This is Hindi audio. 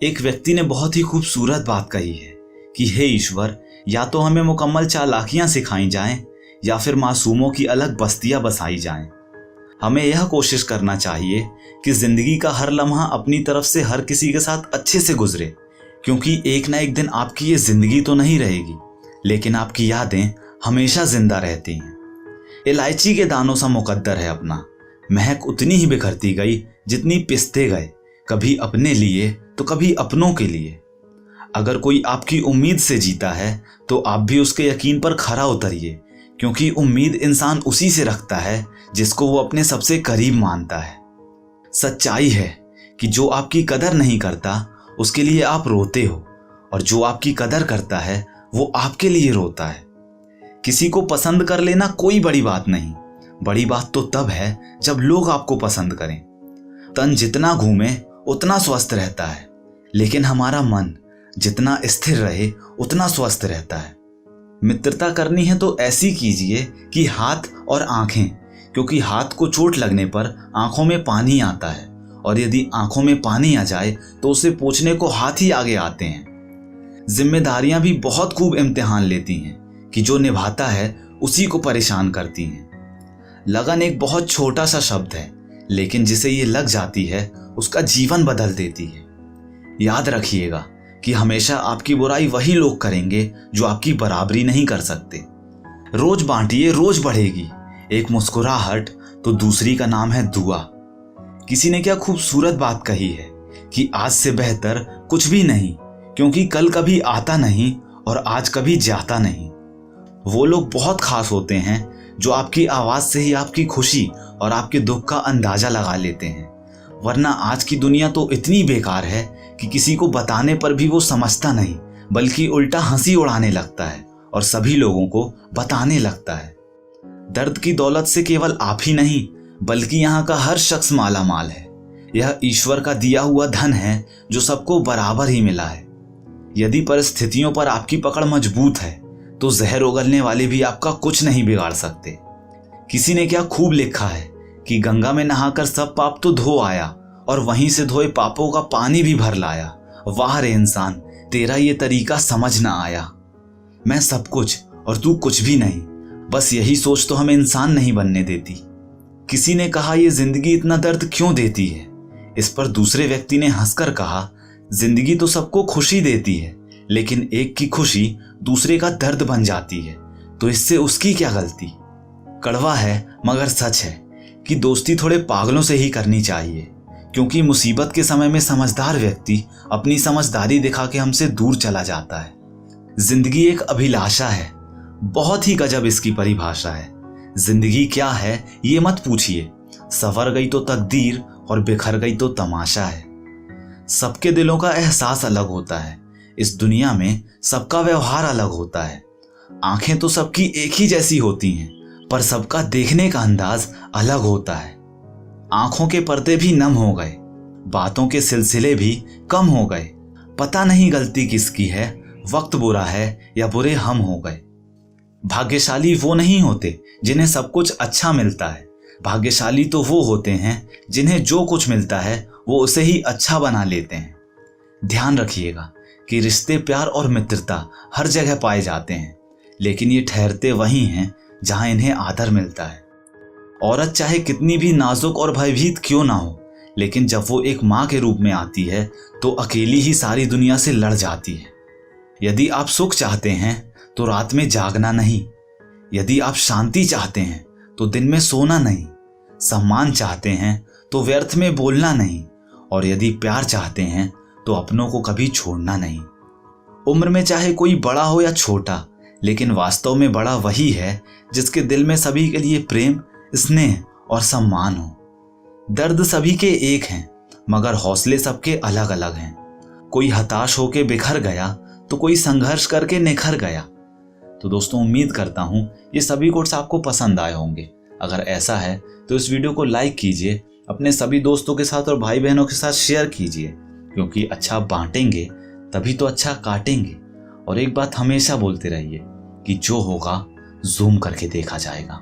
एक व्यक्ति ने बहुत ही खूबसूरत बात कही है कि हे ईश्वर, या तो हमें मुकम्मल चालाकियां सिखाई जाएं या फिर मासूमों की अलग बस्तियां बसाई जाएं। हमें यह कोशिश करना चाहिए कि जिंदगी का हर लम्हा अपनी तरफ से हर किसी के साथ अच्छे से गुजरे, क्योंकि एक ना एक दिन आपकी ये जिंदगी तो नहीं रहेगी, लेकिन आपकी यादें हमेशा जिंदा रहती हैं। इलायची के दानों सा मुकद्दर है अपना, महक उतनी ही बिखरती गई जितनी पिसते गए, कभी अपने लिए तो कभी अपनों के लिए। अगर कोई आपकी उम्मीद से जीता है तो आप भी उसके यकीन पर खरा उतरिए, क्योंकि उम्मीद इंसान उसी से रखता है जिसको वो अपने सबसे करीब मानता है। सच्चाई है कि जो आपकी कदर नहीं करता उसके लिए आप रोते हो, और जो आपकी कदर करता है वो आपके लिए रोता है। किसी को पसंद कर लेना कोई बड़ी बात नहीं, बड़ी बात तो तब है जब लोग आपको पसंद करें। तन जितना घूमे उतना स्वस्थ रहता है, लेकिन हमारा मन जितना स्थिर रहे उतना स्वस्थ रहता है। मित्रता करनी है तो ऐसी कीजिए कि हाथ और आंखें, क्योंकि हाथ को चोट लगने पर आंखों में पानी आता है, और यदि आंखों में पानी आ जाए तो उसे पोंछने को हाथ ही आगे आते हैं। जिम्मेदारियां भी बहुत खूब इम्तिहान लेती हैं कि जो निभाता है उसी को परेशान करती हैं। लगन एक बहुत छोटा सा शब्द है, लेकिन जिसे ये लग जाती है उसका जीवन बदल देती है। याद रखिएगा कि हमेशा आपकी बुराई वही लोग करेंगे जो आपकी बराबरी नहीं कर सकते। रोज बांटिए, रोज बढ़ेगी। एक मुस्कुराहट तो दूसरी का नाम है दुआ। किसी ने क्या खूबसूरत बात कही है कि आज से बेहतर कुछ भी नहीं, क्योंकि कल कभी आता नहीं और आज कभी जाता नहीं। वो लोग बहुत खास होते हैं जो आपकी आवाज से ही आपकी खुशी और आपके दुख का अंदाजा लगा लेते हैं, वरना आज की दुनिया तो इतनी बेकार है कि किसी को बताने पर भी वो समझता नहीं, बल्कि उल्टा हंसी उड़ाने लगता है और सभी लोगों को बताने लगता है। दर्द की दौलत से केवल आप ही नहीं, बल्कि यहाँ का हर शख्स माला माल है। यह ईश्वर का दिया हुआ धन है जो सबको बराबर ही मिला है। यदि परिस्थितियों पर आपकी पकड़ मजबूत है तो जहर उगलने वाले भी आपका कुछ नहीं बिगाड़ सकते। किसी ने क्या खूब लिखा है कि गंगा में नहाकर सब पाप तो धो आया, और वहीं से धोए पापों का पानी भी भर लाया। वाह रे इंसान, तेरा ये तरीका समझ ना आया। मैं सब कुछ और तू कुछ भी नहीं, बस यही सोच तो हमें इंसान नहीं बनने देती। किसी ने कहा ये जिंदगी इतना दर्द क्यों देती है। इस पर दूसरे व्यक्ति ने हंसकर कहा, जिंदगी तो सबको खुशी देती है, लेकिन एक की खुशी दूसरे का दर्द बन जाती है, तो इससे उसकी क्या गलती। कड़वा है मगर सच है कि दोस्ती थोड़े पागलों से ही करनी चाहिए, क्योंकि मुसीबत के समय में समझदार व्यक्ति अपनी समझदारी दिखा के हमसे दूर चला जाता है। जिंदगी एक अभिलाषा है, बहुत ही गजब इसकी परिभाषा है। जिंदगी क्या है ये मत पूछिए, सवर गई तो तकदीर और बिखर गई तो तमाशा है। सबके दिलों का एहसास अलग होता है, इस दुनिया में सबका व्यवहार अलग होता है। आंखें तो सबकी एक ही जैसी होती हैं, पर सबका देखने का अंदाज अलग होता है। आंखों के पर्दे भी नम हो गए, बातों के सिलसिले भी कम हो गए। पता नहीं गलती किसकी है, वक्त बुरा है या बुरे हम हो गए। भाग्यशाली वो नहीं होते जिन्हें सब कुछ अच्छा मिलता है, भाग्यशाली तो वो होते हैं जिन्हें जो कुछ मिलता है वो उसे ही अच्छा बना लेते हैं। ध्यान रखिएगा कि रिश्ते, प्यार और मित्रता हर जगह पाए जाते हैं, लेकिन ये ठहरते वहीं हैं जहां इन्हें आदर मिलता है। औरत चाहे कितनी भी नाजुक और भयभीत क्यों ना हो, लेकिन जब वो एक माँ के रूप में आती है तो अकेली ही सारी दुनिया से लड़ जाती है। यदि आप सुख चाहते हैं तो रात में जागना नहीं, यदि आप शांति चाहते हैं तो दिन में सोना नहीं, सम्मान चाहते हैं तो व्यर्थ में बोलना नहीं, और यदि प्यार चाहते हैं तो अपनों को कभी छोड़ना नहीं। उम्र में चाहे कोई बड़ा हो या छोटा, लेकिन वास्तव में बड़ा वही है जिसके दिल में सभी के लिए प्रेम, स्नेह और सम्मान हो। दर्द सभी के एक हैं, मगर हौसले सबके अलग अलग हैं। कोई हताश होके बिखर गया तो कोई संघर्ष करके निखर गया। तो दोस्तों, उम्मीद करता हूँ ये सभी कोट्स आपको पसंद आए होंगे। अगर ऐसा है तो इस वीडियो को लाइक कीजिए, अपने सभी दोस्तों के साथ और भाई बहनों के साथ शेयर कीजिए, क्योंकि अच्छा बांटेंगे तभी तो अच्छा काटेंगे। और एक बात हमेशा बोलते रहिए कि जो होगा जूम करके देखा जाएगा।